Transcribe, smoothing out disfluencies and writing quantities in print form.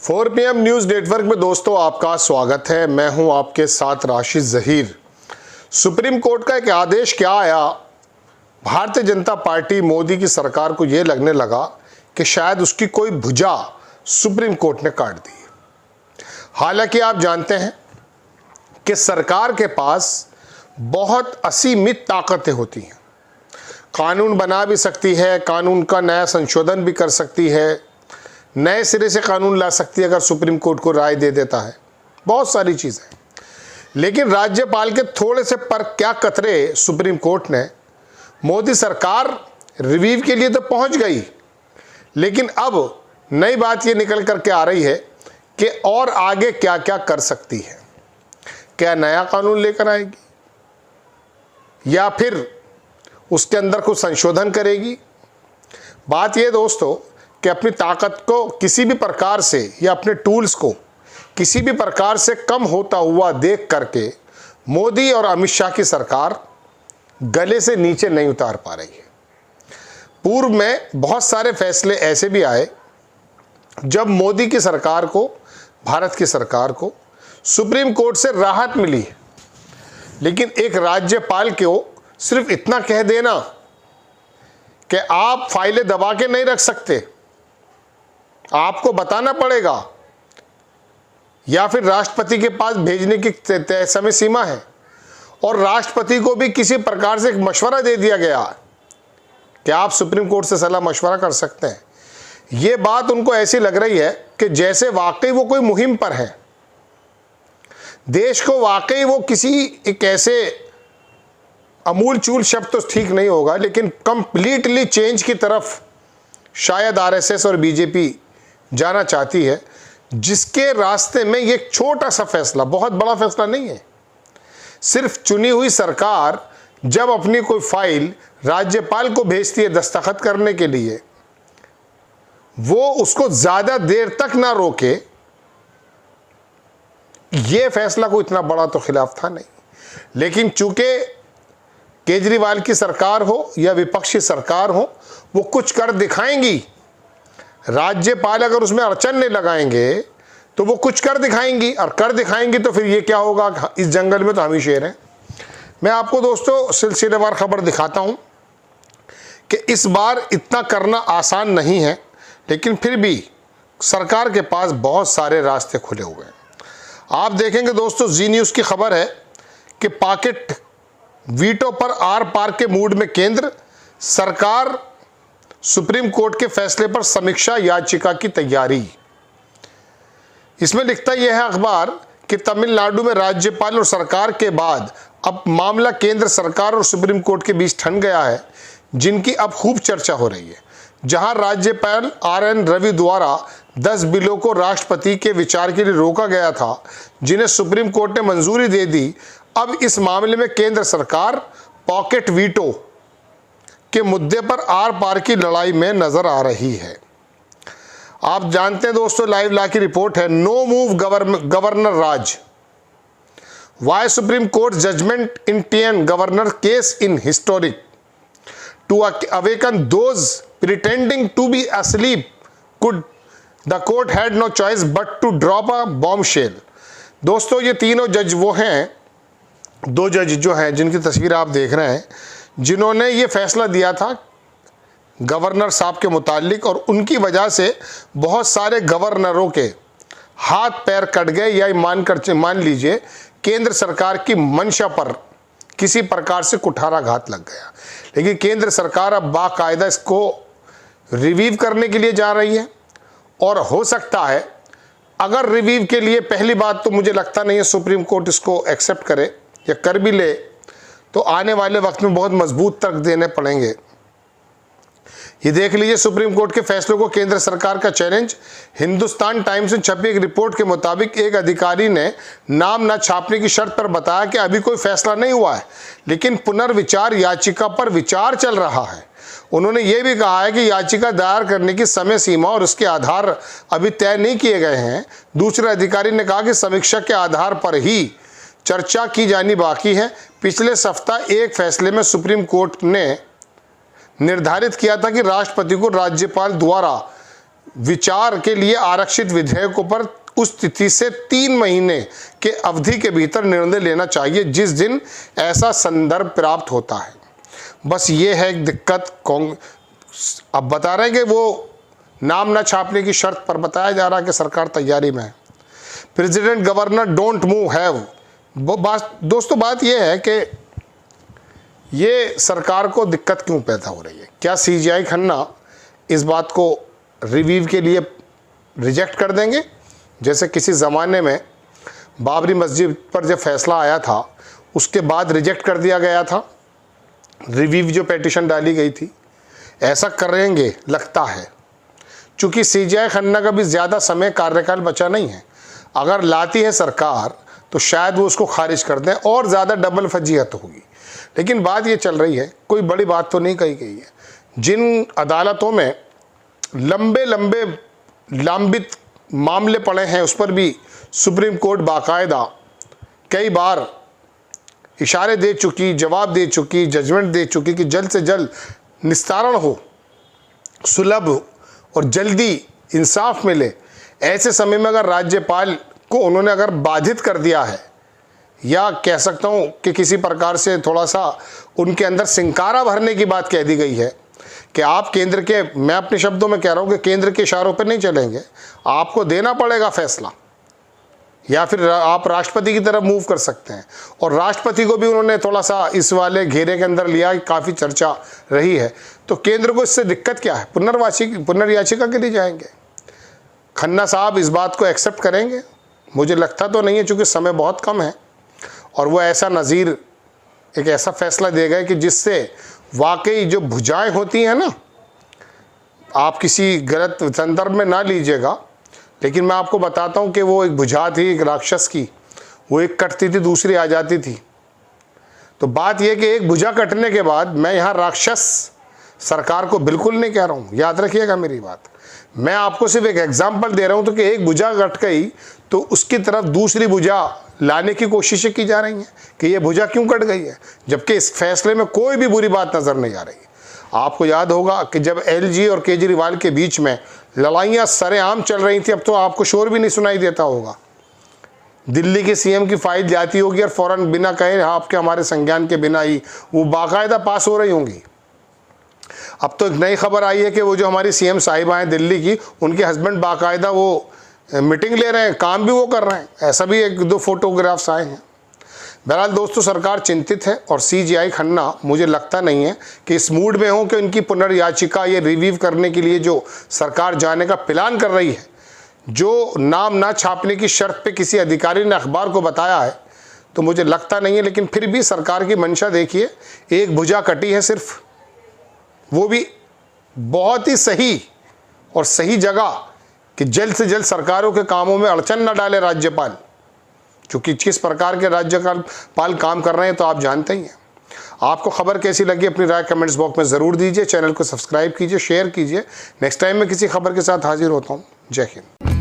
4 PM news network में दोस्तों आपका स्वागत है। मैं हूं आपके साथ राशिद ज़हीर। सुप्रीम कोर्ट का एक आदेश क्या आया, भारतीय जनता पार्टी मोदी की सरकार को ये लगने लगा कि शायद उसकी कोई भुजा सुप्रीम कोर्ट ने काट दी। हालांकि आप जानते हैं कि सरकार के पास बहुत असीमित ताकतें होती हैं। कानून बना भी सकती है, कानून का नया संशोधन भी कर सकती है, नए सिरे से कानून ला सकती है अगर सुप्रीम कोर्ट को राय दे देता है, बहुत सारी चीज़ें। लेकिन राज्यपाल के थोड़े से पर क्या कतरे सुप्रीम कोर्ट ने, मोदी सरकार रिव्यू के लिए तो पहुंच गई, लेकिन अब नई बात ये निकल करके आ रही है कि और आगे क्या क्या कर सकती है। क्या नया कानून लेकर आएगी या फिर उसके अंदर कुछ संशोधन करेगी। बात यह दोस्तों कि अपनी ताकत को किसी भी प्रकार से या अपने टूल्स को किसी भी प्रकार से कम होता हुआ देख करके मोदी और अमित शाह की सरकार गले से नीचे नहीं उतार पा रही है। पूर्व में बहुत सारे फैसले ऐसे भी आए जब मोदी की सरकार को, भारत की सरकार को सुप्रीम कोर्ट से राहत मिली, लेकिन एक राज्यपाल को सिर्फ इतना कह देना कि आप फाइलें दबा के नहीं रख सकते, आपको बताना पड़ेगा, या फिर राष्ट्रपति के पास भेजने की तय समय सीमा है, और राष्ट्रपति को भी किसी प्रकार से एक मशवरा दे दिया गया कि आप सुप्रीम कोर्ट से सलाह मशवरा कर सकते हैं। ये बात उनको ऐसी लग रही है कि जैसे वाकई वो कोई मुहिम पर है, देश को वाकई वो किसी एक ऐसे अमूल चूल शब्द तो ठीक नहीं होगा, लेकिन कंप्लीटली चेंज की तरफ शायद आरएसएस और बीजेपी जाना चाहती है, जिसके रास्ते में ये छोटा सा फैसला, बहुत बड़ा फैसला नहीं है, सिर्फ चुनी हुई सरकार जब अपनी कोई फाइल राज्यपाल को भेजती है दस्तखत करने के लिए, वो उसको ज्यादा देर तक ना रोके। ये फैसला कोई इतना बड़ा तो खिलाफ था नहीं, लेकिन चूंकि केजरीवाल की सरकार हो या विपक्षी सरकार हो, वो कुछ कर दिखाएंगी। राज्यपाल अगर उसमें अड़चन नहीं लगाएंगे तो वो कुछ कर दिखाएंगी, और कर दिखाएंगी तो फिर ये क्या होगा, इस जंगल में तो हम ही शेर हैं। मैं आपको दोस्तों सिलसिलेवार खबर दिखाता हूं कि इस बार इतना करना आसान नहीं है, लेकिन फिर भी सरकार के पास बहुत सारे रास्ते खुले हुए हैं। आप देखेंगे दोस्तों, जी न्यूज़ की खबर है कि पॉकेट वीटो पर आर पार के मूड में केंद्र, सरकार सुप्रीम कोर्ट के फैसले पर समीक्षा याचिका की तैयारी। इसमें लिखता यह है अखबार कि तमिलनाडु में राज्यपाल और सरकार के बाद अब मामला केंद्र सरकार और सुप्रीम कोर्ट के बीच ठन गया है, जिनकी अब खूब चर्चा हो रही है। जहां राज्यपाल RN रवि द्वारा 10 बिलों को राष्ट्रपति के विचार के लिए रोका गया था, जिन्हें सुप्रीम कोर्ट ने मंजूरी दे दी, अब इस मामले में केंद्र सरकार पॉकेट वीटो के मुद्दे पर आर पार की लड़ाई में नजर आ रही है। आप जानते हैं दोस्तों, लाइव ला की रिपोर्ट है, no move governor raj, why supreme court judgment in TN governor case in historic to awaken those pretending to be asleep could the court had no choice but to drop a bombshell। दोस्तों ये तीनों जज वो हैं, दो जज जो हैं जिनकी तस्वीर आप देख रहे हैं, जिन्होंने ये फैसला दिया था गवर्नर साहब के मुतालिक, और उनकी वजह से बहुत सारे गवर्नरों के हाथ पैर कट गए, या मान लीजिए केंद्र सरकार की मंशा पर किसी प्रकार से कुठाराघात लग गया। लेकिन केंद्र सरकार अब बाकायदा इसको रिव्यू करने के लिए जा रही है, और हो सकता है अगर रिव्यू के लिए, पहली बात तो मुझे लगता नहीं है सुप्रीम कोर्ट इसको एक्सेप्ट करे, या कर भी ले तो आने वाले वक्त में बहुत मजबूत तर्क देने पड़ेंगे। ये देख लीजिए सुप्रीम कोर्ट के फैसलों को केंद्र सरकार का चैलेंज। हिंदुस्तान टाइम्स में छपी एक रिपोर्ट के मुताबिक एक अधिकारी ने नाम न छापने की शर्त पर बताया कि अभी कोई फैसला नहीं हुआ है, लेकिन पुनर्विचार याचिका पर विचार चल रहा है। उन्होंने ये भी कहा है कि याचिका दायर करने की समय सीमा और उसके आधार अभी तय नहीं किए गए हैं। दूसरे अधिकारी ने कहा कि समीक्षा के आधार पर ही चर्चा की जानी बाकी है। पिछले सप्ताह एक फैसले में सुप्रीम कोर्ट ने निर्धारित किया था कि राष्ट्रपति को राज्यपाल द्वारा विचार के लिए आरक्षित विधेयकों पर उस तिथि से 3 महीने के अवधि के भीतर निर्णय लेना चाहिए जिस दिन ऐसा संदर्भ प्राप्त होता है। बस ये है एक दिक्कत। अब बता रहे हैं कि वो नाम न छापने की शर्त पर बताया जा रहा है कि सरकार तैयारी में है। President governor don't move have. दोस्तों बात यह है कि ये सरकार को दिक्कत क्यों पैदा हो रही है। क्या सीजीआई खन्ना इस बात को रिव्यू के लिए रिजेक्ट कर देंगे, जैसे किसी ज़माने में बाबरी मस्जिद पर जब फैसला आया था उसके बाद रिजेक्ट कर दिया गया था, रिव्यू जो पिटीशन डाली गई थी। ऐसा करेंगे लगता है, चूँकि सीजीआई खन्ना का भी ज़्यादा समय कार्यकाल बचा नहीं है। अगर लाती है सरकार तो शायद वो उसको खारिज कर दें और ज़्यादा डबल फजीहत होगी। लेकिन बात ये चल रही है, कोई बड़ी बात तो नहीं कही गई है। जिन अदालतों में लंबे लंबित मामले पड़े हैं उस पर भी सुप्रीम कोर्ट बाकायदा कई बार इशारे दे चुकी, जवाब दे चुकी, जजमेंट दे चुकी कि जल्द से जल्द निस्तारण हो, सुलभ और जल्दी इंसाफ मिले। ऐसे समय में अगर राज्यपाल को उन्होंने अगर बाधित कर दिया है, या कह सकता हूँ कि किसी प्रकार से थोड़ा सा उनके अंदर सिंकारा भरने की बात कह दी गई है कि आप केंद्र के, मैं अपने शब्दों में कह रहा हूँ कि केंद्र के इशारों पर नहीं चलेंगे, आपको देना पड़ेगा फैसला, या फिर आप राष्ट्रपति की तरफ मूव कर सकते हैं। और राष्ट्रपति को भी उन्होंने थोड़ा सा इस वाले घेरे के अंदर लिया, काफ़ी चर्चा रही है। तो केंद्र को इससे दिक्कत क्या है? पुनर्याचिका के लिए जाएंगे। खन्ना साहब इस बात को एक्सेप्ट करेंगे? मुझे लगता तो नहीं है, चूँकि समय बहुत कम है। और वो ऐसा नज़ीर एक ऐसा फैसला दे गए कि जिससे वाकई जो भुजाएं होती हैं ना, आप किसी गलत संदर्भ में ना लीजिएगा, लेकिन मैं आपको बताता हूँ कि वो एक भुजा थी एक राक्षस की, वो एक कटती थी दूसरी आ जाती थी। तो बात यह कि एक भुजा कटने के बाद, मैं यहाँ राक्षस सरकार को बिल्कुल नहीं कह रहा हूँ, याद रखिएगा मेरी बात। मैं आपको सिर्फ एक एग्जाम्पल दे रहा हूँ तो कि एक भुजा कट गई तो उसकी तरफ दूसरी भुजा लाने की कोशिशें की जा रही हैं कि ये भुजा क्यों कट गई है, जबकि इस फैसले में कोई भी बुरी बात नज़र नहीं आ रही। आपको याद होगा कि जब एलजी और केजरीवाल के बीच में लड़ाइयाँ सरेआम चल रही थी, अब तो आपको शोर भी नहीं सुनाई देता होगा। दिल्ली के सीएम की फाइल जाती होगी और फ़ौरन बिना कहे आपके हमारे संज्ञान के बिना ही वो बाकायदा पास हो रही होंगी। अब तो एक नई खबर आई है कि वो जो हमारी सीएम साहिबा हैं दिल्ली की, उनके हस्बैंड बाकायदा वो मीटिंग ले रहे हैं, काम भी वो कर रहे हैं। ऐसा भी 1-2 फोटोग्राफ्स आए हैं। बहरहाल दोस्तों, सरकार चिंतित है और सीजीआई खन्ना मुझे लगता नहीं है कि इस मूड में हो कि उनकी पुनर्याचिका ये रिव्यू करने के लिए जो सरकार जाने का प्लान कर रही है, जो नाम ना छापने की शर्त पे किसी अधिकारी ने अखबार को बताया है, तो मुझे लगता नहीं है। लेकिन फिर भी सरकार की मंशा देखिए, एक भुजा कटी है सिर्फ, वो भी बहुत ही सही और सही जगह कि जल्द से जल्द सरकारों के कामों में अड़चन न डाले राज्यपाल, क्योंकि किस प्रकार के राज्यपाल काम कर रहे हैं तो आप जानते ही हैं। आपको खबर कैसी लगी अपनी राय कमेंट्स बॉक्स में ज़रूर दीजिए। चैनल को सब्सक्राइब कीजिए, शेयर कीजिए। नेक्स्ट टाइम मैं किसी खबर के साथ हाजिर होता हूँ। जय हिंद।